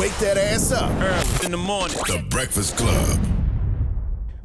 Wake that ass up. Early in the morning. The Breakfast Club.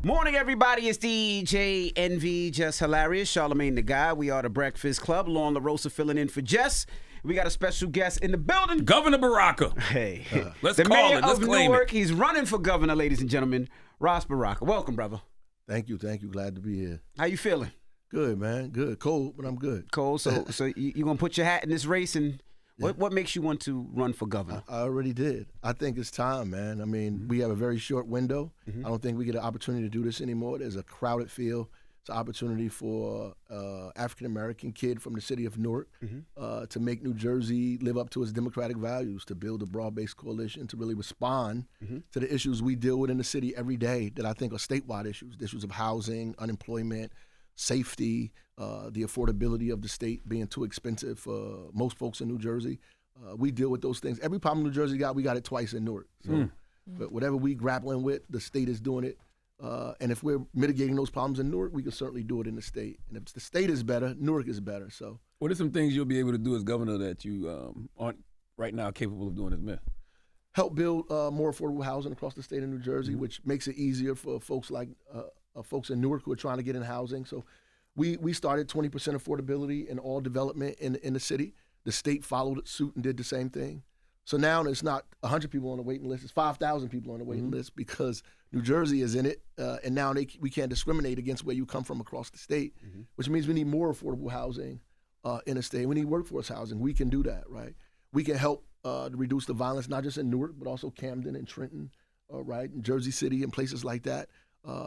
Morning, everybody. It's DJ NV, Jess Hilarious, Charlamagne the Guy. We are the Breakfast Club. Lauren LaRosa filling in for Jess. We got a special guest in the building. Governor Baraka. Hey. Let's the call mayor it. Let's of claim Newark. it. He's running for governor, ladies and gentlemen. Roques Baraka. Welcome, brother. Thank you. Glad to be here. How you feeling? Good, man. Good. Cold, but I'm good. Cold. So you going to put your hat in this race? And what makes you want to run for governor? I already did. I think it's time, man. I mean, we have a very short window. I don't think we get an opportunity to do this anymore. There's a crowded field. It's an opportunity for African-American kid from the city of Newark to make New Jersey live up to its democratic values, to build a broad-based coalition, to really respond to the issues we deal with in the city every day that I think are statewide issues, the issues of housing, unemployment, safety, the affordability of the state being too expensive for most folks in New Jersey. We deal with those things. Every problem New Jersey got, we got it twice in Newark. So but whatever we grappling with, the state is doing it. And if we're mitigating those problems in Newark, we can certainly do it in the state. And if the state is better, Newark is better. So, What are some things you'll be able to do as governor that you aren't right now capable of doing as mayor? help build more affordable housing across the state of New Jersey, which makes it easier for folks like folks in Newark who are trying to get in housing. So we started 20% affordability in all development in the city. The state followed suit and did the same thing. So now it's not 100 people on the waiting list. It's 5,000 people on the waiting list because New Jersey is in it, and now we can't discriminate against where you come from across the state, which means we need more affordable housing in the state. We need workforce housing. We can do that, right? We can help to reduce the violence, not just in Newark, but also Camden and Trenton, right, and Jersey City and places like that,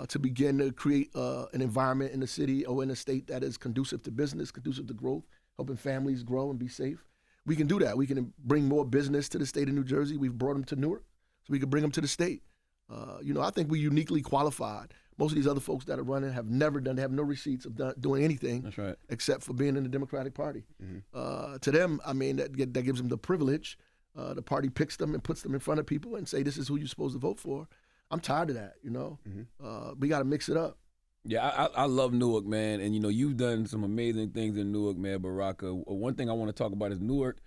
to begin to create an environment in the city or in the state that is conducive to business, conducive to growth, helping families grow and be safe. We can do that. We can bring more business to the state of New Jersey. We've brought them to Newark, so we can bring them to the state. I think we're uniquely qualified. Most of these other folks that are running have never done, they have no receipts of doing anything. That's right. Except for being in the Democratic Party. To them, I mean, that gives them the privilege. The party picks them and puts them in front of people and say, this is who you're supposed to vote for. I'm tired of that, We got to mix it up. Yeah, I love Newark, man. And, you've done some amazing things in Newark, man, Baraka. One thing I want to talk about is Newark.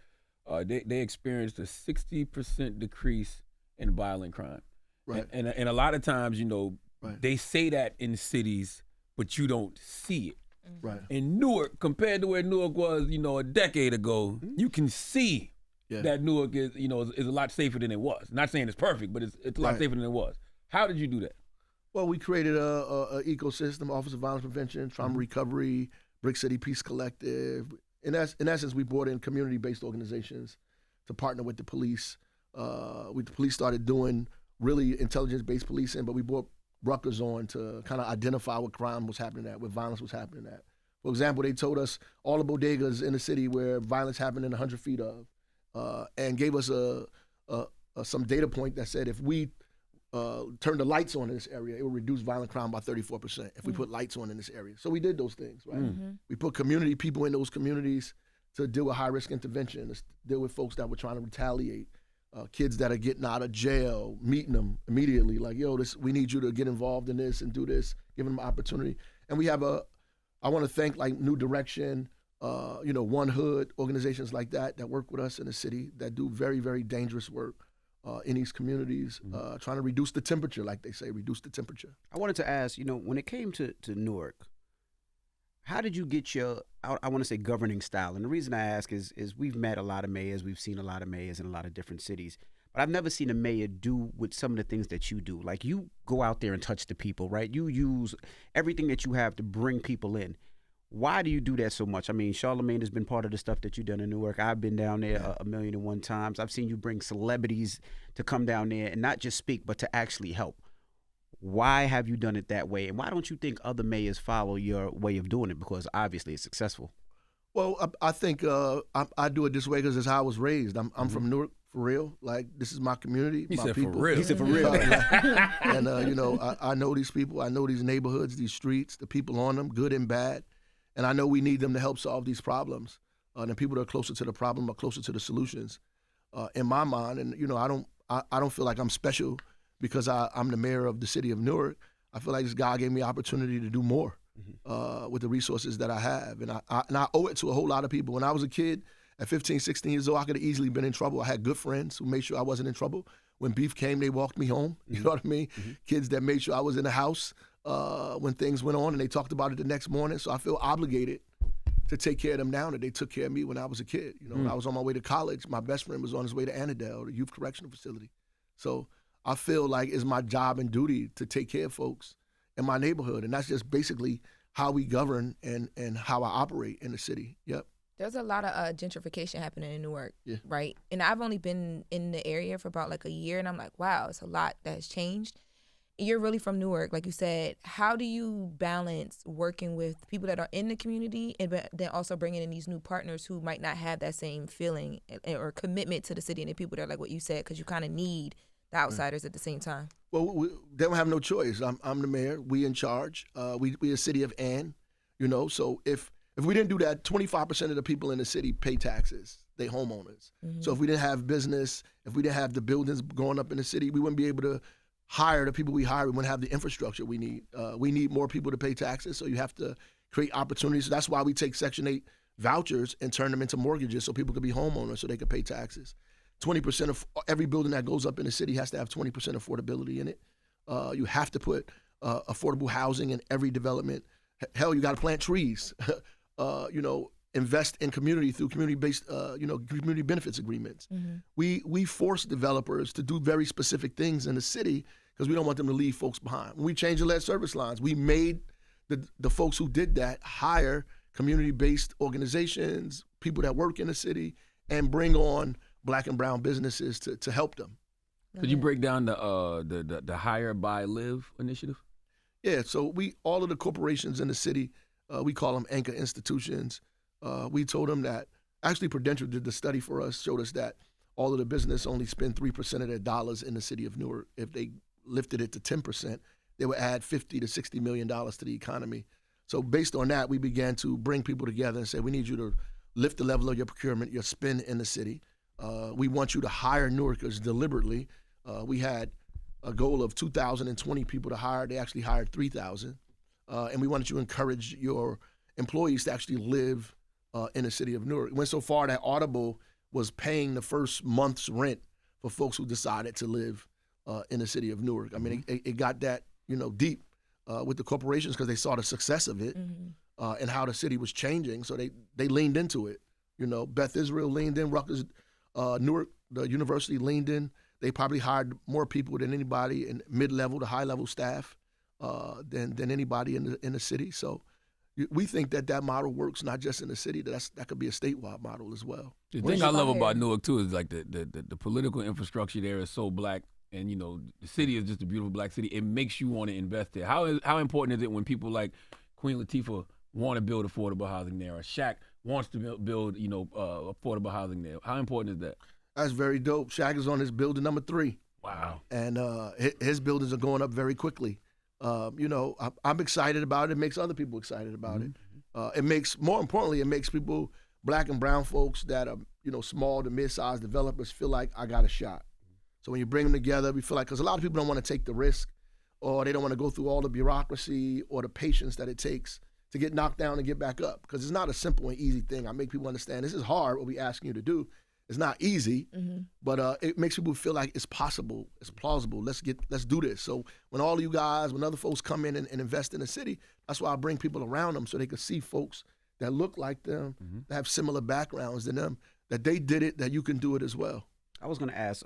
They experienced a 60% decrease in violent crime. Right. And a lot of times, Right. they say that in cities, but you don't see it. Right. In Newark, compared to where Newark was, a decade ago, you can see that Newark is a lot safer than it was. Not saying it's perfect, but it's a lot safer than it was. How did you do that? Well, we created a ecosystem, Office of Violence Prevention, Trauma Recovery, Brick City Peace Collective. In essence, we brought in community-based organizations to partner with the police. The police started doing really intelligence-based policing, but we brought Roques on to kind of identify what crime was happening at, what violence was happening at. For example, they told us all the bodegas in the city where violence happened in 100 feet of, and gave us some data point that said if we turn the lights on in this area, it will reduce violent crime by 34% if we put lights on in this area. So we did those things, right? We put community people in those communities to deal with high-risk intervention, to deal with folks that were trying to retaliate, kids that are getting out of jail, meeting them immediately, like, we need you to get involved in this and do this, giving them opportunity. And we have I want to thank like New Direction, One Hood, organizations like that work with us in the city that do very, very dangerous work in these communities, trying to reduce the temperature, like they say, reduce the temperature. I wanted to ask, when it came to Newark, how did you get your, I want to say, governing style? And the reason I ask is we've met a lot of mayors, we've seen a lot of mayors in a lot of different cities, but I've never seen a mayor do with some of the things that you do. Like, you go out there and touch the people, right? You use everything that you have to bring people in. Why do you do that so much? I mean, Charlamagne has been part of the stuff that you've done in Newark. I've been down there 1,000,001 times. I've seen you bring celebrities to come down there and not just speak, but to actually help. Why have you done it that way? And why don't you think other mayors follow your way of doing it? Because obviously it's successful. Well, I think I do it this way because it's how I was raised. I'm from Newark, for real. Like, this is my community, He my said people. for real. He said for real. And, I know these people. I know these neighborhoods, these streets, the people on them, good and bad. And I know we need them to help solve these problems. And the people that are closer to the problem are closer to the solutions, in my mind. And, I don't feel like I'm special because I'm the mayor of the city of Newark. I feel like this guy gave me an opportunity to do more with the resources that I have. And I owe it to a whole lot of people. When I was a kid, At 15, 16 years old, I could have easily been in trouble. I had good friends who made sure I wasn't in trouble. When beef came, they walked me home. You know what I mean? Kids that made sure I was in the house when things went on, and they talked about it the next morning. So I feel obligated to take care of them now that they took care of me when I was a kid. You know, when I was on my way to college, my best friend was on his way to Annandale, the youth correctional facility. So I feel like it's my job and duty to take care of folks in my neighborhood, and that's just basically how we govern and how I operate in the city. Yep. There's a lot of gentrification happening in Newark, Yeah. right? And I've only been in the area for about like a year, and I'm like, wow, it's a lot that has changed. You're really from Newark, like you said. How do you balance working with people that are in the community and then also bringing in these new partners who might not have that same feeling or commitment to the city and the people that are like what you said, because you kind of need the outsiders at the same time? Well, they don't have no choice. I'm the mayor. We in charge. We a city of Ann, you know. So if we didn't do that, 25% of the people in the city pay taxes. They homeowners. So if we didn't have business, if we didn't have the buildings going up in the city, we wouldn't be able to hire the people we hire. We wouldn't have the infrastructure we need. We need more people to pay taxes, so you have to create opportunities. So that's why we take Section 8 vouchers and turn them into mortgages so people can be homeowners so they can pay taxes. 20% of every building that goes up in the city has to have 20% affordability in it. You have to put affordable housing in every development. Hell, you got to plant trees. You know, invest in community through community-based, community benefits agreements. We force developers to do very specific things in the city because we don't want them to leave folks behind. When we changed the lead service lines, we made the folks who did that hire community-based organizations, people that work in the city, and bring on Black and brown businesses to help them. Could you break down the Hire, Buy, Live initiative? Yeah, so all of the corporations in the city, we call them anchor institutions. We told them that, actually Prudential did the study for us, showed us that all of the business only spend 3% of their dollars in the city of Newark. If they lifted it to 10%, they would add $50 to $60 million to the economy. So based on that, we began to bring people together and say, we need you to lift the level of your procurement, your spend in the city. We want you to hire Newarkers deliberately. We had a goal of 2,020 people to hire. They actually hired 3,000. And we wanted you to encourage your employees to actually live in the city of Newark. It went so far that Audible was paying the first month's rent for folks who decided to live in the city of Newark. I mean, it got that, deep with the corporations because they saw the success of it and how the city was changing. So they leaned into it. Beth Israel leaned in, Roques, Newark, the university leaned in. They probably hired more people than anybody in mid-level to high-level staff than anybody in the city. So we think that model works not just in the city. That could be a statewide model as well. The thing I love about Newark too is like the political infrastructure there is so black, and the city is just a beautiful black city. It makes you want to invest there. How important is it when people like Queen Latifah want to build affordable housing there, or Shaq wants to build affordable housing there? How important is that? That's very dope. Shaq is on his building number 3. Wow. And his buildings are going up very quickly. I'm excited about it. It makes other people excited about it. More importantly, it makes people, black and brown folks that are, small to mid-sized developers feel like I got a shot. So when you bring them together, we feel like, because a lot of people don't want to take the risk, or they don't want to go through all the bureaucracy or the patience that it takes to get knocked down and get back up. Because it's not a simple and easy thing. I make people understand this is hard, what we asking you to do. It's not easy, but it makes people feel like it's possible, it's plausible. Let's do this. So when all of you guys, when other folks come in and invest in the city, that's why I bring people around them so they can see folks that look like them, that have similar backgrounds than them, that they did it, that you can do it as well. I was going to ask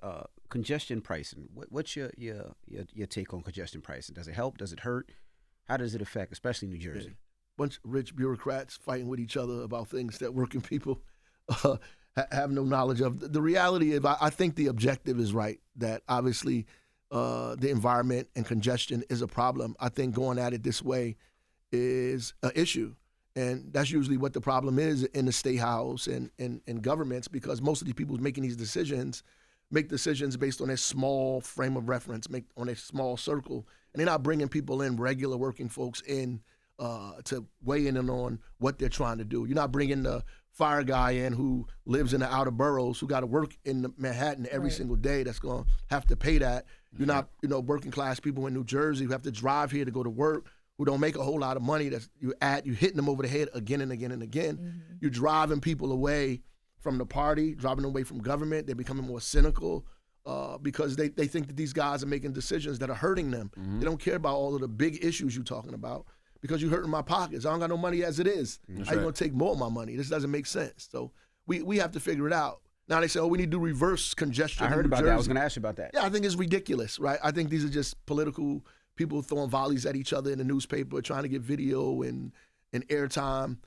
congestion pricing. What's your take on congestion pricing? Does it help? Does it hurt? How does it affect, especially New Jersey? Bunch of rich bureaucrats fighting with each other about things that working people have no knowledge of. The reality is, I think the objective is right, that obviously the environment and congestion is a problem. I think going at it this way is an issue. And that's usually what the problem is in the state house and governments, because most of the people making these decisions make decisions based on a small frame of reference, on a small circle. And they're not bringing people in, regular working folks in to weigh in on what they're trying to do. You're not bringing the fire guy in who lives in the outer boroughs, who got to work in Manhattan every single day, that's going to have to pay that. You're not, working class people in New Jersey who have to drive here to go to work, who don't make a whole lot of money. You're hitting them over the head again and again and again. You're driving people away from the party, driving them away from government. They're becoming more cynical because they think that these guys are making decisions that are hurting them. They don't care about all of the big issues you're talking about because you're hurting my pockets. I don't got no money as it is. How you going to take more of my money? This doesn't make sense. So we have to figure it out. Now they say, we need to reverse congestion. I heard about that. I was going to ask you about that. Yeah, I think it's ridiculous, right? I think these are just political people throwing volleys at each other in the newspaper, trying to get video and airtime,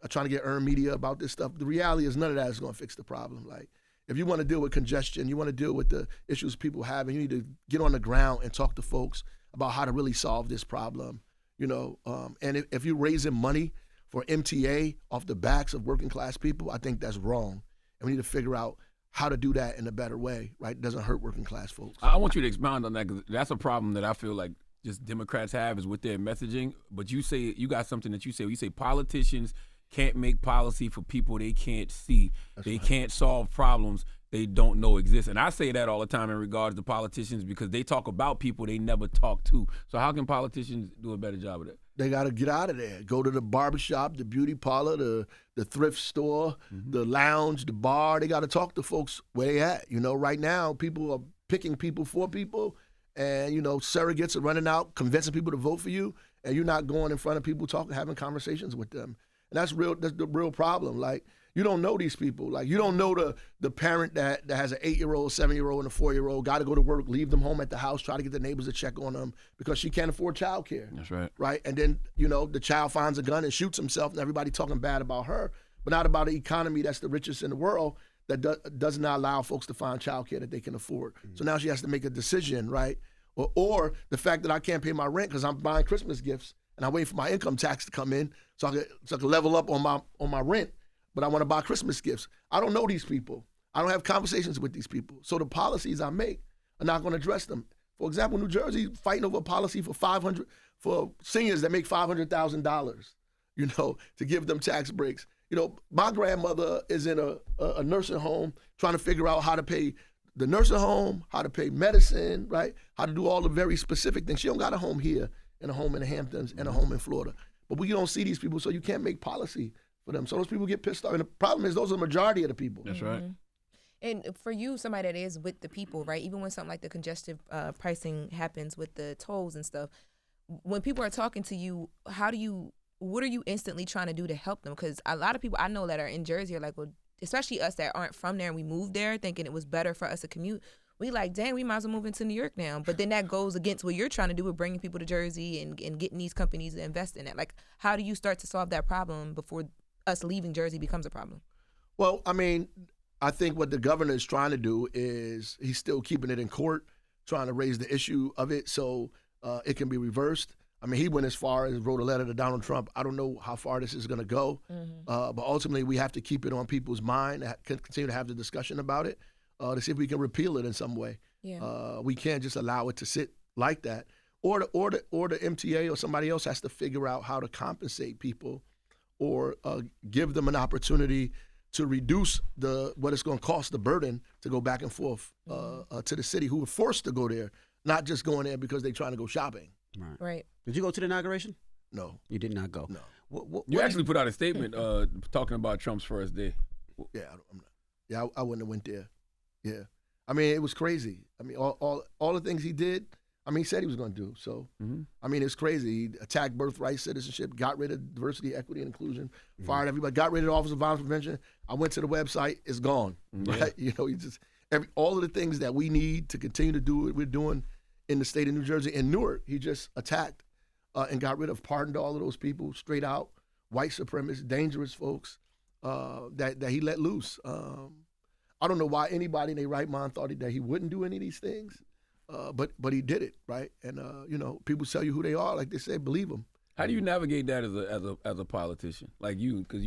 trying to get earned media about this stuff. The reality is none of that is going to fix the problem. Like, if you want to deal with congestion, you want to deal with the issues people have, and you need to get on the ground and talk to folks about how to really solve this problem, And if you're raising money for MTA off the backs of working class people, I think that's wrong. And we need to figure out how to do that in a better way, right? It doesn't hurt working class folks. I want you to expound on that because that's a problem that I feel like just Democrats have is with their messaging. But you got something that you say politicians can't make policy for people they can't see. They can't solve problems they don't know exist. And I say that all the time in regards to politicians because they talk about people they never talk to. So how can politicians do a better job of that? They got to get out of there. Go to the barbershop, the beauty parlor, the thrift store, the lounge, the bar. They got to talk to folks where they at. Right now, people are picking people for people, and, surrogates are running out, convincing people to vote for you, and you're not going in front of people, having conversations with them. And that's the real problem. Like, you don't know these people. Like, you don't know the parent that has an 8-year-old, 7-year-old, and a 4-year-old, got to go to work, leave them home at the house, try to get the neighbors to check on them because she can't afford child care. That's right. Right? And then, the child finds a gun and shoots himself, and everybody talking bad about her, but not about an economy that's the richest in the world that does not allow folks to find child care that they can afford. So now she has to make a decision, right? Or the fact that I can't pay my rent because I'm buying Christmas gifts and I'm waiting for my income tax to come in so I can level up on my rent. But I want to buy Christmas gifts. I don't know these people. I don't have conversations with these people. So the policies I make are not going to address them. For example, New Jersey fighting over a policy for seniors that make $500,000, to give them tax breaks. My grandmother is in a nursing home trying to figure out how to pay the nursing home, how to pay medicine, right? How to do all the very specific things. She don't got a home here and a home in the Hamptons and a home in Florida. But we don't see these people, so you can't make policy for them. So those people get pissed off. And the problem is those are the majority of the people. That's right. And for you, somebody that is with the people, right, even when something like the congestive pricing happens with the tolls and stuff, when people are talking to you, what are you instantly trying to do to help them? Because a lot of people I know that are in Jersey are like, well, especially us that aren't from there and we moved there thinking it was better for us to commute. We like, dang, we might as well move into New York now. But then that goes against what you're trying to do with bringing people to Jersey and getting these companies to invest in it. Like, how do you start to solve that problem before us leaving Jersey becomes a problem? Well, I think what the governor is trying to do is he's still keeping it in court, trying to raise the issue of it so it can be reversed. He went as far as wrote a letter to Donald Trump. I don't know how far this is going to go, but ultimately we have to keep it on people's mind, continue to have the discussion about it to see if we can repeal it in some way. Yeah. We can't just allow it to sit like that. Or the MTA or somebody else has to figure out how to compensate people or give them an opportunity to reduce what it's going to cost, the burden to go back and forth to the city who were forced to go there, not just going there because they're trying to go shopping. Right. Did you go to the inauguration? No. You did not go? No. What You actually put out a statement talking about Trump's first day. Yeah, I wouldn't have went there. Yeah. It was crazy. All the things he did, he said he was going to do. So, it's crazy. He attacked birthright citizenship, got rid of diversity, equity, and inclusion, fired everybody, got rid of the Office of Violence Prevention. I went to the website. It's gone. Right? All of the things that we need to continue to do what we're doing in the state of New Jersey. In Newark, he just attacked and got rid of, pardoned all of those people, straight out, white supremacists, dangerous folks that he let loose. I don't know why anybody in their right mind thought that he wouldn't do any of these things, but he did it, right? And people tell you who they are, like they say, believe them. How do you navigate that as a politician, like you? Because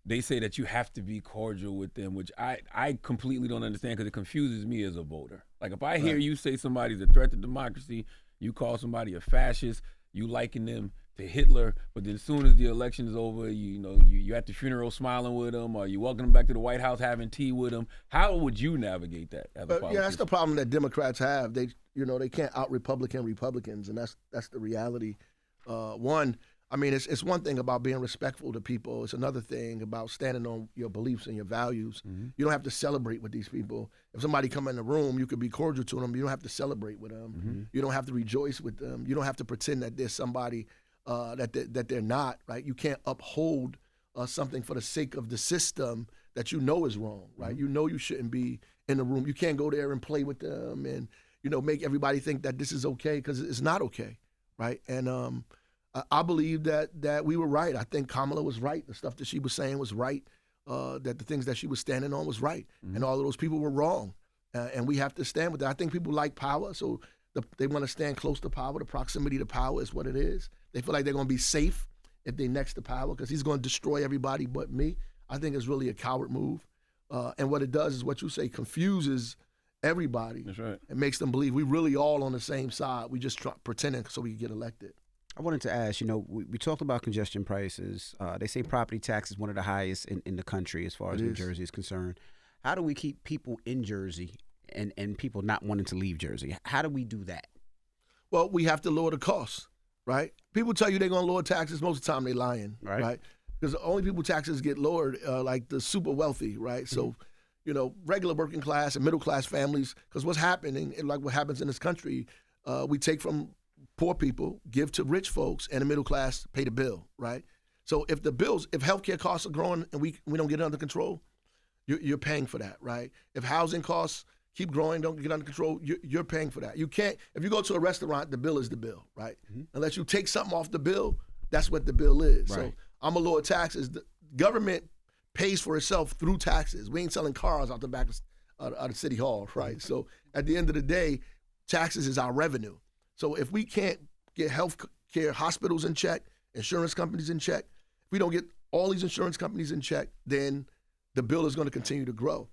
they say that you have to be cordial with them, which I completely don't understand because it confuses me as a voter. Like if I hear you say somebody's a threat to democracy, you call somebody a fascist, you liken them to Hitler, but then as soon as the election is over, you're at the funeral smiling with them, or you welcome them back to the White House having tea with them. How would you navigate that as a politician? Yeah, that's the problem that Democrats have. They can't out Republicans, and that's the reality. One, I mean, it's one thing about being respectful to people. It's another thing about standing on your beliefs and your values. You don't have to celebrate with these people. If somebody come in the room, you could be cordial to them. You don't have to celebrate with them. You don't have to rejoice with them. You don't have to pretend that there's somebody that they're not, right? You can't uphold something for the sake of the system that you know is wrong, right? You know you shouldn't be in the room. You can't go there and play with them and, make everybody think that this is okay, because it's not okay, right? And I believe that we were right. I think Kamala was right. The stuff that she was saying was right. That the things that she was standing on was right. And all of those people were wrong. And we have to stand with that. I think people like power, so they want to stand close to power. The proximity to power is what it is. They feel like they're going to be safe if they're next to power, because he's going to destroy everybody but me. I think it's really a coward move. And what it does is what you say, confuses everybody. That's right. It makes them believe we really all on the same side. We just pretending so we can get elected. I wanted to ask, we talked about congestion prices. They say property tax is one of the highest in the country as far as New Jersey is concerned. How do we keep people in Jersey and people not wanting to leave Jersey? How do we do that? Well, we have to lower the costs, right? People tell you they're going to lower taxes. Most of the time they're lying, right? Because the only people taxes get lowered like the super wealthy, right? So, regular working class and middle class families, because what's happening, like what happens in this country, we take from poor people, give to rich folks, and the middle class pay the bill, right? So if healthcare costs are growing and we don't get it under control, you're paying for that, right? If housing costs keep growing, don't get under control, you're paying for that. You can't, if you go to a restaurant, the bill is the bill, right? Unless you take something off the bill, that's what the bill is. Right. So I'm going to lower taxes. The government pays for itself through taxes. We ain't selling cars out the back of the city hall, right? So at the end of the day, taxes is our revenue. So if we can't get health care hospitals in check, insurance companies in check, if we don't get all these insurance companies in check, then the bill is going to continue to grow.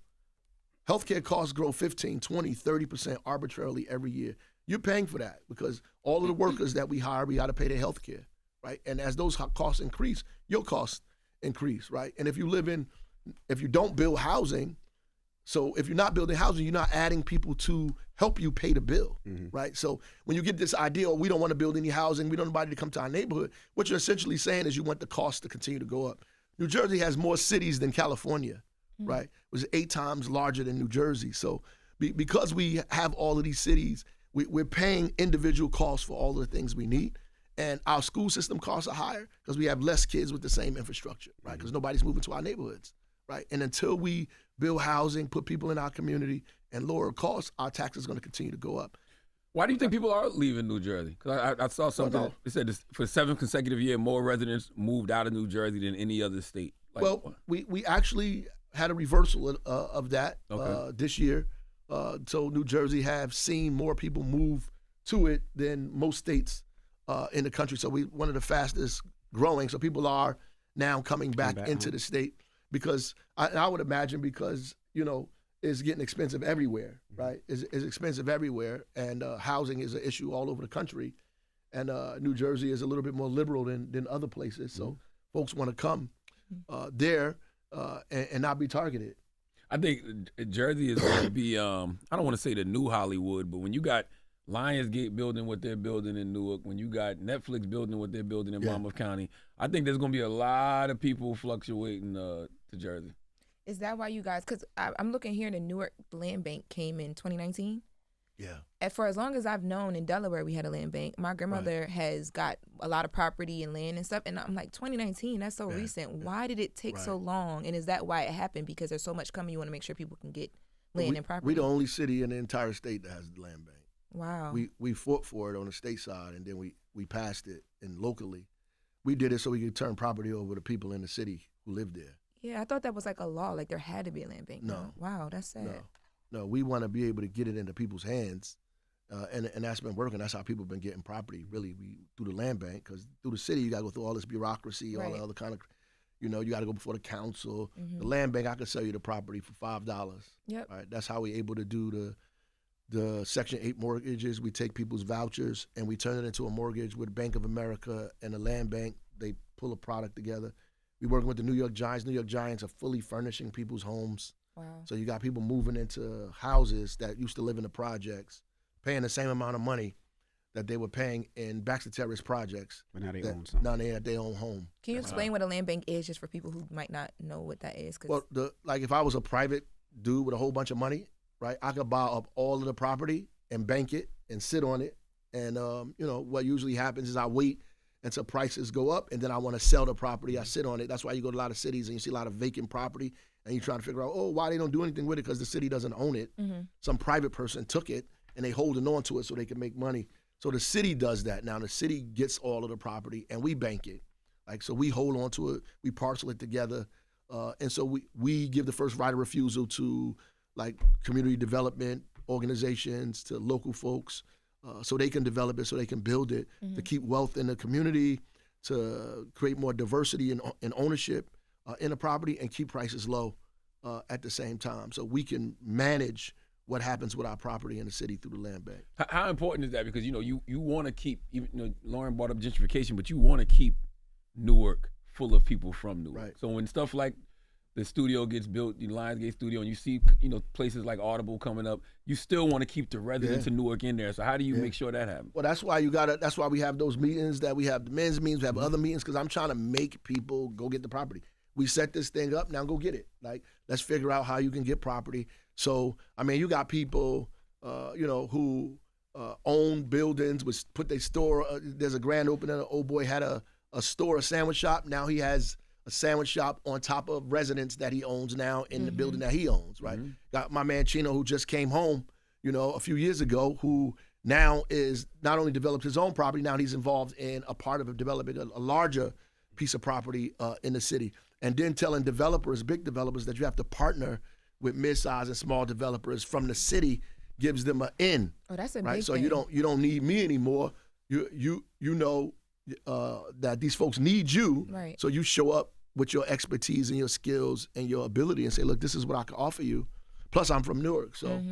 Healthcare costs grow 15, 20, 30% arbitrarily every year. You're paying for that because all of the workers that we hire, we got to pay their health care, right? And as those costs increase, your costs increase, right? And if you don't build housing, so if you're not building housing, you're not adding people to help you pay the bill, right? So when you get this idea, we don't want to build any housing, we don't want anybody to come to our neighborhood, what you're essentially saying is you want the cost to continue to go up. New Jersey has more cities than California, right? It was 8 times larger than New Jersey. So because we have all of these cities, we're paying individual costs for all of the things we need. And our school system costs are higher because we have less kids with the same infrastructure, right? Because nobody's moving to our neighborhoods, right? And until we build housing, put people in our community, and lower costs, our taxes are going to continue to go up. Why do you think people are leaving New Jersey? Because I saw something that it said for 7 consecutive years, more residents moved out of New Jersey than any other state. We actually had a reversal of that this year. So New Jersey have seen more people move to it than most states in the country. So we one of the fastest growing. So people are now coming back into the state because I would imagine because, it's getting expensive everywhere, right? It's expensive everywhere, and housing is an issue all over the country. And New Jersey is a little bit more liberal than other places. So folks want to come there and not be targeted. I think Jersey is going to be, I don't want to say the new Hollywood, but when you got Lionsgate building what they're building in Newark, when you got Netflix building what they're building in Monmouth County, I think there's going to be a lot of people fluctuating to Jersey. Is that why you guys, because I'm looking here, the Newark land bank came in 2019. Yeah. And for as long as I've known, in Delaware we had a land bank. My grandmother has got a lot of property and land and stuff, and I'm like, 2019, that's so recent. Why did it take so long? And is that why it happened? Because there's so much coming, you want to make sure people can get land and property? We're the only city in the entire state that has the land bank. Wow. We fought for it on the state side, and then we passed it, and locally. We did it so we could turn property over to people in the city who live there. Yeah, I thought that was like a law, like there had to be a land bank. No. Wow, that's sad. No, we want to be able to get it into people's hands, and that's been working. That's how people have been getting property, really, through the land bank, because through the city, you got to go through all this bureaucracy, all the other kind of, you got to go before the council. The land bank, I can sell you the property for $5. Yep. Right? That's how we're able to do the Section 8 mortgages. We take people's vouchers, and we turn it into a mortgage with Bank of America and the land bank. They pull a product together. We're working with the New York Giants. New York Giants are fully furnishing people's homes. Wow. So you got people moving into houses that used to live in the projects, paying the same amount of money that they were paying in Baxter Terrace projects. But now they that, own something. Now they had their own home. Can you explain what a land bank is, just for people who might not know what that is? Well, like if I was a private dude with a whole bunch of money, right, I could buy up all of the property and bank it and sit on it. And, what usually happens is I wait until prices go up, and then I want to sell the property. I sit on it. That's why you go to a lot of cities and you see a lot of vacant property, and you're trying to figure out, why they don't do anything with it, because the city doesn't own it. Mm-hmm. Some private person took it, and they holding on to it so they can make money. So the city does that. Now the city gets all of the property, and we bank it. So we hold on to it, we parcel it together, and so we give the first right of refusal to like community development organizations, to local folks, so they can develop it, so they can build it, to keep wealth in the community, to create more diversity in ownership in the property, and keep prices low at the same time. So we can manage what happens with our property in the city through the land bank. How important is that? Because, you want to keep, even Lauren brought up gentrification, but you want to keep Newark full of people from Newark. Right. So when stuff like the studio gets built, the Lionsgate studio, and you see, places like Audible coming up, you still want to keep the residents of Newark in there. So how do you make sure that happens? Well, that's why that's why we have those meetings, that we have the men's meetings, we have other meetings, because I'm trying to make people go get the property. We set this thing up, now go get it. Let's figure out how you can get property. So, you got people, who own buildings, which put their store, there's a grand opening, an old boy had a store, a sandwich shop. Now he has a sandwich shop on top of residence that he owns now in the building that he owns, right? Got my man Chino, who just came home, a few years ago, who now is not only developed his own property, now he's involved in a part of developing a larger piece of property in the city. And then telling developers, big developers, that you have to partner with mid-size and small developers from the city gives them an in. Oh, that's a right? big So thing. you don't need me anymore. You know that these folks need you. Right. So you show up with your expertise and your skills and your ability and say, look, this is what I can offer you. Plus, I'm from Newark, so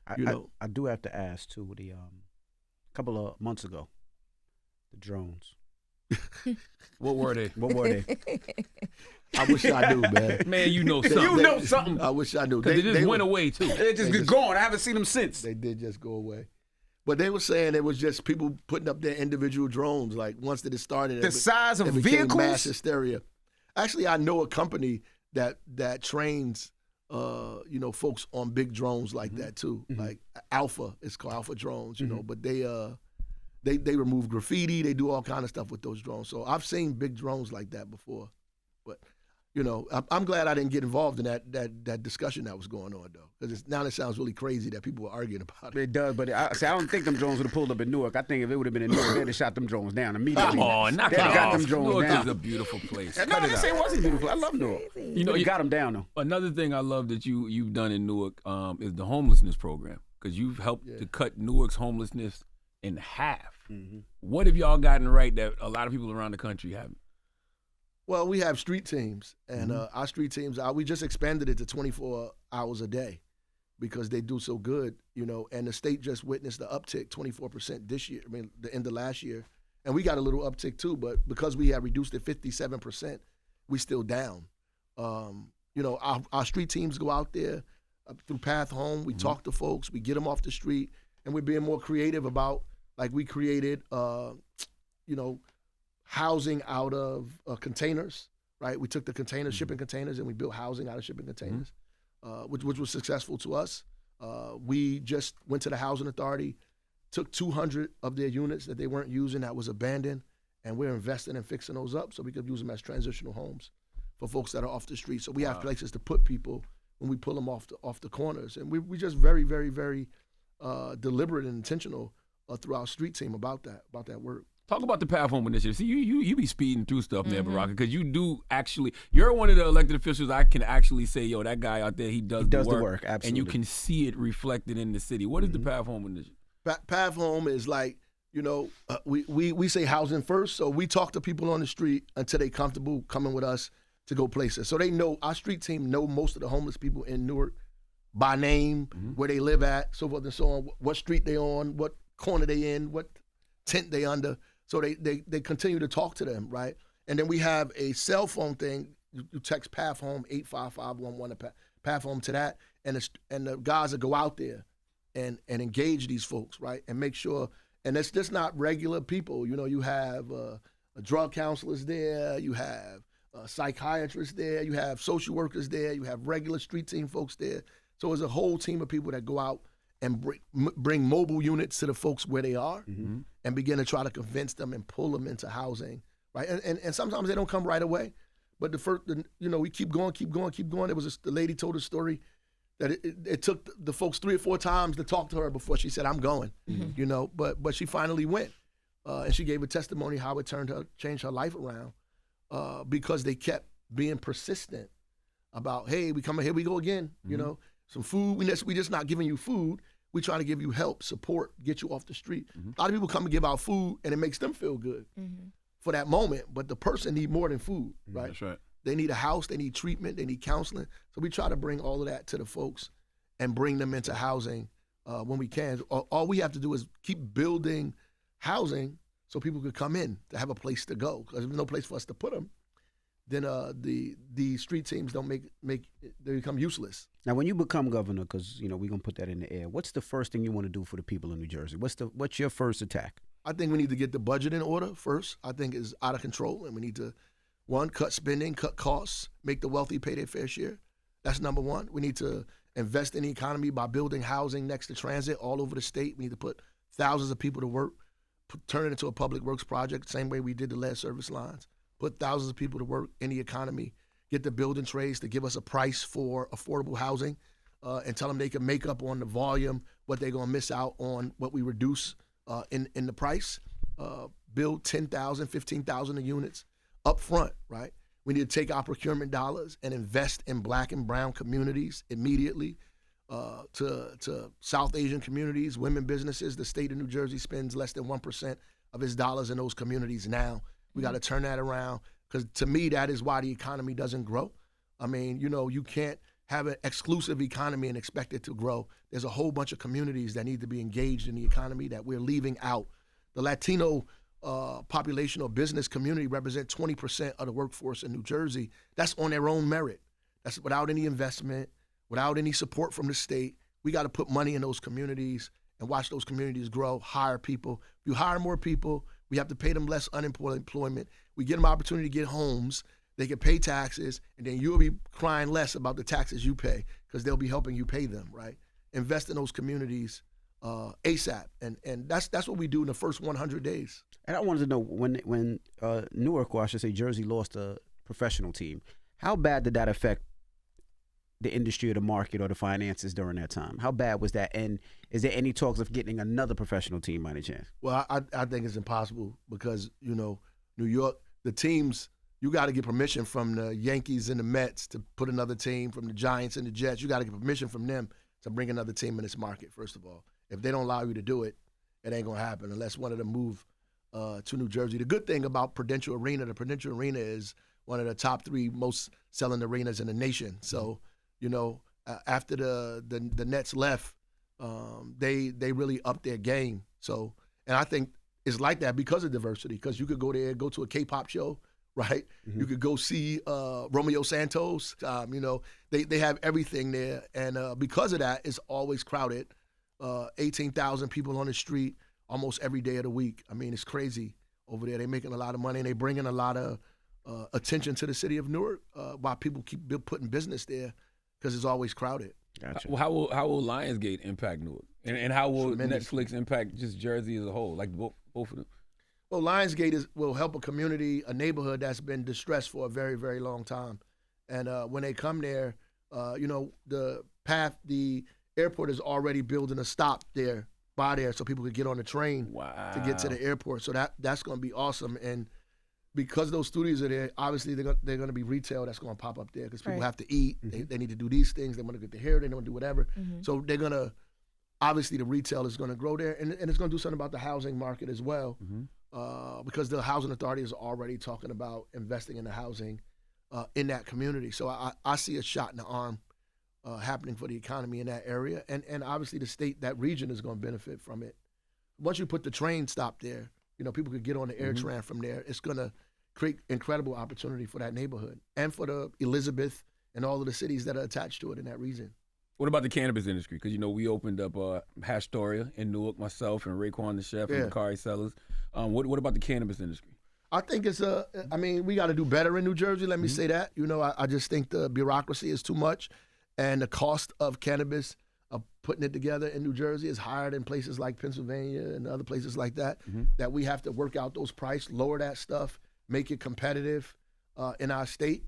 I do have to ask too. A couple of months ago, the drones. What were they? What were they? I wish I knew, man. Man, you know something. You know something. I wish I knew. Because they just went away, too. They just gone. I haven't seen them since. They did just go away. But they were saying it was just people putting up their individual drones. Like once that it started, The size of it became vehicles? mass hysteria. Actually, I know a company that trains, folks on big drones like that too. Like Alpha, it's called Alpha Drones. But they remove graffiti. They do all kind of stuff with those drones. So I've seen big drones like that before. But I'm glad I didn't get involved in that discussion that was going on, though, because now it sounds really crazy that people were arguing about it. It does, but I don't think them drones would have pulled up in Newark. I think if it would have been in Newark, they'd have shot them drones down immediately. Come on, knock They'd it have got off. them drones Newark down. is a beautiful place. No, I didn't say it wasn't beautiful. I love Newark. You got them down, though. Another thing I love that you've done in Newark is the homelessness program, because you've helped to cut Newark's homelessness in half. What have y'all gotten right that a lot of people around the country haven't? Well, we have street teams, and our street teams, we just expanded it to 24 hours a day because they do so good, and the state just witnessed the uptick, 24% this year, the end of last year. And we got a little uptick too, but because we have reduced it 57%, we still down. Our street teams go out there through Path Home. We talk to folks, we get them off the street, and we're being more creative about, like we created, housing out of containers, right? We took the containers, shipping containers, and we built housing out of shipping containers, which was successful to us. We just went to the Housing Authority, took 200 of their units that they weren't using that was abandoned, and we're investing in fixing those up so we could use them as transitional homes for folks that are off the street. So we have places to put people when we pull them off the corners. And we just very, very, very deliberate and intentional through our street team about that work. Talk about the Path Home initiative. See, you be speeding through stuff, man, Baraka, because you do actually. You're one of the elected officials I can actually say, yo, that guy out there, he does the work, absolutely, and you can see it reflected in the city. What is the Path Home initiative? Path Home is like, we say housing first, so we talk to people on the street until they comfortable coming with us to go places. So they know, our street team know most of the homeless people in Newark by name, where they live at, so forth and so on, what street they on, what corner they in, what tent they under. So they continue to talk to them, right? And then we have a cell phone thing. You text Path Home 85511 Path Home to that, and the guys that go out there and engage these folks, right? And make sure And it's just not regular people. You know, you have drug counselors there, you have psychiatrists there, you have social workers there, you have regular street team folks there. So it's a whole team of people that go out and bring mobile units to the folks where they are and begin to try to convince them and pull them into housing, right? And sometimes they don't come right away. But we keep going. There was the lady told a story that it took the folks 3 or 4 times to talk to her before she said, I'm going, you know, but she finally went. And she gave a testimony how it changed her life around because they kept being persistent about, hey, we coming, here we go again, you know, some food. We just not giving you food. We trying to give you help, support, get you off the street. A lot of people come and give out food and it makes them feel good for that moment, but the person need more than food, right? That's right. They need a house, they need treatment, they need counseling. So we try to bring all of that to the folks and bring them into housing when we can. All we have to do is keep building housing so people could come in to have a place to go. Because if there's no place for us to put them, then the street teams don't they become useless. Now, when you become governor, because we're gonna put that in the air, what's the first thing you want to do for the people in New Jersey? What's your first attack? I think we need to get the budget in order first. I think it's out of control, and we need to, one, cut spending, cut costs, make the wealthy pay their fair share. That's number one. We need to invest in the economy by building housing next to transit all over the state. We need to put thousands of people to work, turn it into a public works project, same way we did the lead service lines. Put thousands of people to work in the economy, get the building trades to give us a price for affordable housing, and tell them they can make up on the volume what they're going to miss out on what we reduce in the price. Build 10,000, 15,000 units up front, right? We need to take our procurement dollars and invest in Black and brown communities immediately, to South Asian communities, women businesses. The state of New Jersey spends less than 1% of its dollars in those communities now. We got to turn that around, because to me, that is why the economy doesn't grow. I mean, you can't have an exclusive economy and expect it to grow. There's a whole bunch of communities that need to be engaged in the economy that we're leaving out. The Latino population or business community represent 20% of the workforce in New Jersey. That's on their own merit. That's without any investment, without any support from the state. We got to put money in those communities and watch those communities grow, hire people. If you hire more people, we have to pay them less unemployment. We get them opportunity to get homes. They can pay taxes, and then you'll be crying less about the taxes you pay because they'll be helping you pay them, right? Invest in those communities ASAP, and that's what we do in the first 100 days. And I wanted to know, when Newark, or I should say Jersey, lost a professional team, how bad did that affect the industry or the market or the finances during that time? How bad was that? And is there any talks of getting another professional team by any chance? Well, I think it's impossible because, New York, the teams, you got to get permission from the Yankees and the Mets to put another team, from the Giants and the Jets. You got to get permission from them to bring another team in this market, first of all. If they don't allow you to do it, it ain't going to happen unless one of them move to New Jersey. The good thing about Prudential Arena, the Prudential Arena is one of the top 3 most selling arenas in the nation. So, after the Nets left, they really upped their game. So, and I think it's like that because of diversity, because you could go there, go to a K-pop show, right? You could go see Romeo Santos. They have everything there. And because of that, it's always crowded. 18,000 people on the street almost every day of the week. I mean, it's crazy over there. They're making a lot of money, and they're bringing a lot of attention to the city of Newark while people keep putting business there because it's always crowded. Gotcha. How will Lionsgate impact Newark? And how will Netflix impact just Jersey as a whole, like both of them? Well, Lionsgate will help a community, a neighborhood that's been distressed for a very, very long time. And when they come there, the airport is already building a stop there, so people could get on the train to get to the airport. So that's going to be awesome. And because those studios are there, obviously they're going to be retail that's going to pop up there because people have to eat. They need to do these things. They want to get their hair. They want to do whatever. So they're going to, obviously the retail is going to grow there. And it's going to do something about the housing market as well because the housing authority is already talking about investing in the housing in that community. So I see a shot in the arm happening for the economy in that area. And obviously the state, that region is going to benefit from it. Once you put the train stop there, people could get on the AirTran from there. It's going to create incredible opportunity for that neighborhood and for the Elizabeth and all of the cities that are attached to it in that region. What about the cannabis industry? Because, we opened up Hastoria in Newark, myself and Raekwon the chef and Macari Sellers. What about the cannabis industry? I think it's we got to do better in New Jersey. Let me say that. I just think the bureaucracy is too much, and the cost of cannabis, putting it together in New Jersey, is higher than places like Pennsylvania and other places like that. That we have to work out those prices, lower that stuff, make it competitive in our state,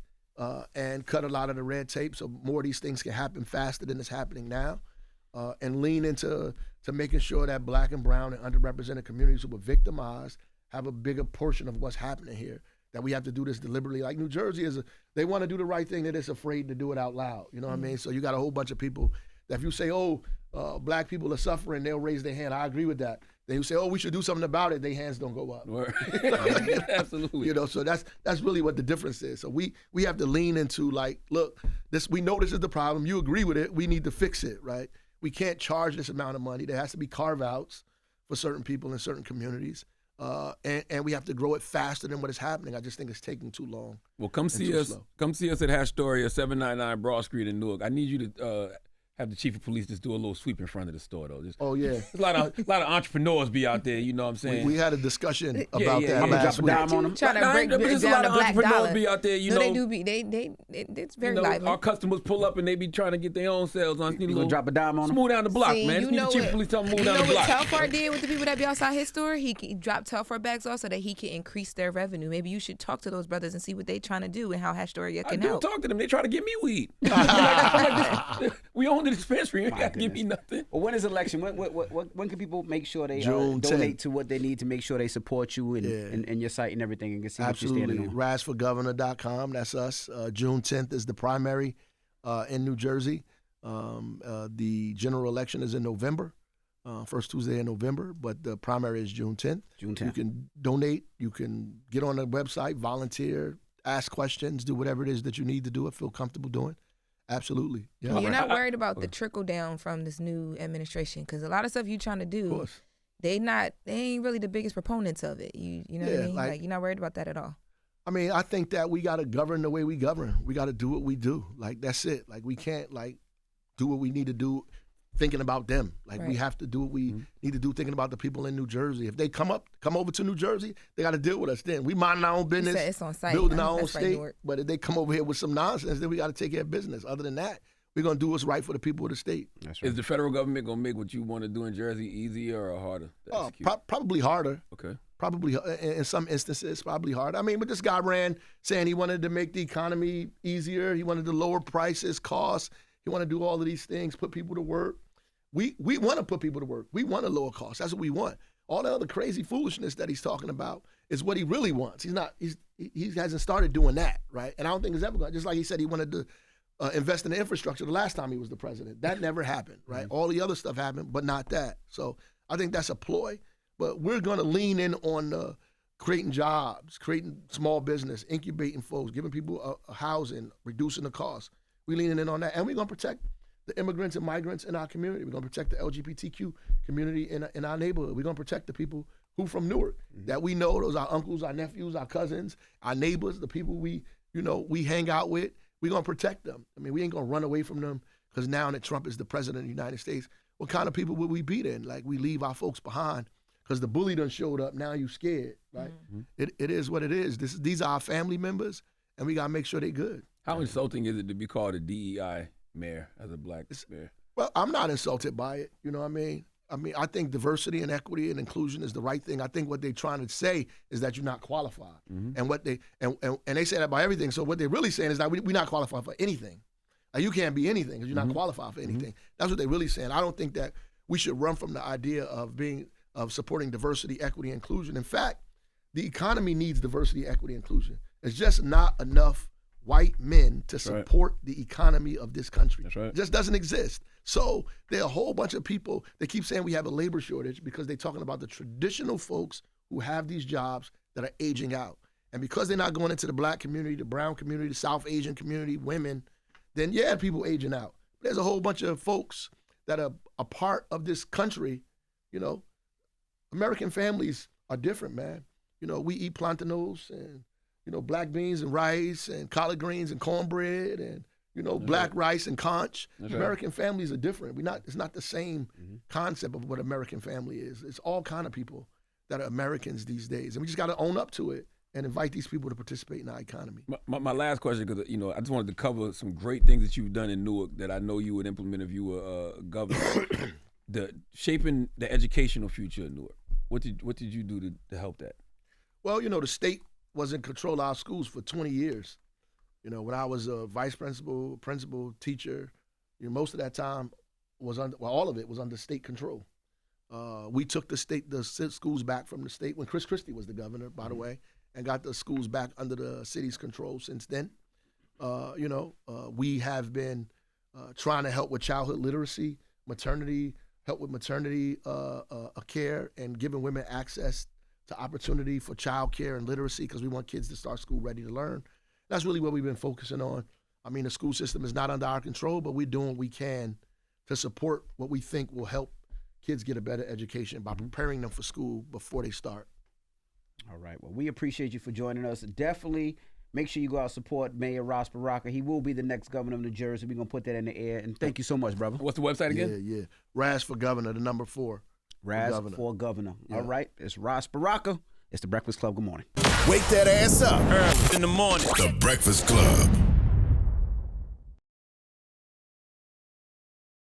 and cut a lot of the red tape so more of these things can happen faster than it's happening now, and lean into making sure that Black and brown and underrepresented communities who were victimized have a bigger portion of what's happening here, that we have to do this deliberately. Like New Jersey, they want to do the right thing, that it's afraid to do it out loud. You know what I mean? So you got a whole bunch of people that if you say, Black people are suffering, they'll raise their hand. I agree with that. Then you say, we should do something about it, their hands don't go up. Absolutely. So that's really what the difference is. So we have to lean into look, we know this is the problem. You agree with it. We need to fix it, right? We can't charge this amount of money. There has to be carve-outs for certain people in certain communities. And we have to grow it faster than what is happening. I just think it's taking too long. Well, come see us at Hastoria, 799 Broad Street in Newark. I need you to have the chief of police just do a little sweep in front of the store, though. There's a lot of entrepreneurs be out there. You know what I'm saying? We had a discussion about that last week. Trying to break down the black dollar. Be out there. They do be. It's very lively. Our customers pull up and they be trying to get their own sales on. You gonna drop a dime on them? Move down the block, man. You know the chief of police tell them move down the block. You know what Telfar did with the people that be outside his store? He dropped Telfar bags off so that he can increase their revenue. Maybe you should talk to those brothers and see what they trying to do and how Hastoria can help. Talk to them. They try to get me weed. We own the dispensary. Give me nothing. Well, when is election? When can people make sure they donate to what they need to make sure they support you and your site and everything and can see what you're standing on? RazForGovernor.com. That's us. June 10th is the primary in New Jersey. The general election is in November, first Tuesday in November, but the primary is June 10th. June 10th. You can donate. You can get on the website, volunteer, ask questions, do whatever it is that you need to do it, feel comfortable doing. Absolutely. Yeah. You're not worried about the trickle down from this new administration, because a lot of stuff you're trying to do, they ain't really the biggest proponents of it. You know what I mean? Like, you're not worried about that at all. I mean, I think that we got to govern the way we govern. We got to do what we do. Like, that's it. Like, we can't do what we need to do thinking about them. Like, we have to do what we need to do thinking about the people in New Jersey. If they come over to New Jersey, they got to deal with us then. We mind our own business, it's on site. building our own state. But if they come over here with some nonsense, then we got to take care of business. Other than that, we're going to do what's right for the people of the state. That's right. Is the federal government going to make what you want to do in Jersey easier or harder to execute? Probably harder. Okay. Probably, in some instances, probably hard. I mean, but this guy ran saying he wanted to make the economy easier. He wanted to lower prices, costs. He wanted to do all of these things, put people to work. We want to put people to work. We want to lower costs. That's what we want. All the other crazy foolishness that he's talking about is what he really wants. He hasn't started doing that, right? And I don't think it's ever going to. Just like he said he wanted to invest in the infrastructure the last time he was the president. That never happened, right? All the other stuff happened, but not that. So I think that's a ploy. But we're going to lean in on creating jobs, creating small business, incubating folks, giving people a housing, reducing the cost. We're leaning in on that. And we're going to protect the immigrants and migrants in our community. We're going to protect the LGBTQ community in our neighborhood. We're going to protect the people who from Newark that we know, those are our uncles, our nephews, our cousins, our neighbors, the people we hang out with. We're going to protect them. I mean, we ain't going to run away from them because now that Trump is the president of the United States, what kind of people would we be then? Like, we leave our folks behind because the bully done showed up, now you scared, right? It is what it is. These are our family members, and we got to make sure they're good. How insulting is it to be called a DEI mayor as a black mayor? Well, I'm not insulted by it. You know what I mean? I think diversity and equity and inclusion is the right thing. I think what they're trying to say is that you're not qualified. And what they and they say that about everything. So what they're really saying is that we're not qualified for anything. You can't be anything because you're not qualified for anything. That's what they're really saying. I don't think that we should run from the idea of supporting diversity, equity, and inclusion. In fact, the economy needs diversity, equity, and inclusion. It's just not enough white men to support the economy of this country. That's right. It just doesn't exist. So there are a whole bunch of people that keep saying we have a labor shortage because they're talking about the traditional folks who have these jobs that are aging out. And because they're not going into the black community, the brown community, the South Asian community, women, then people aging out. But there's a whole bunch of folks that are a part of this country. American families are different, man. We eat plantanos and black beans and rice and collard greens and cornbread and, You know, black rice and conch. That's right. American families are different. It's not the same concept of what American family is. It's all kind of people that are Americans these days. And we just got to own up to it and invite these people to participate in our economy. My last question, because I just wanted to cover some great things that you've done in Newark that I know you would implement if you were governor. Shaping the educational future in Newark. What did you do to help that? Well, you know, the state was in control of our schools for 20 years. You know, when I was a vice principal, teacher, you know, most of that time was all of it was under state control. We took the schools back from the state when Chris Christie was the governor, by the way, and got the schools back under the city's control since then. We have been trying to help with childhood literacy, help with maternity care, and giving women access to opportunity for child care and literacy because we want kids to start school ready to learn. That's really what we've been focusing on. I mean, the school system is not under our control, but we're doing what we can to support what we think will help kids get a better education by preparing them for school before they start. All right. Well, we appreciate you for joining us. Definitely make sure you go out and support Mayor Ross Baraka. He will be the next governor of New Jersey. We're going to put that in the air. And thank you so much, brother. What's the website again? Yeah. Raz for Governor, the number 4. Raz for Governor. Yeah. All right. It's Ross Baraka. It's The Breakfast Club. Good morning. Wake that ass up. Early in the morning. The Breakfast Club.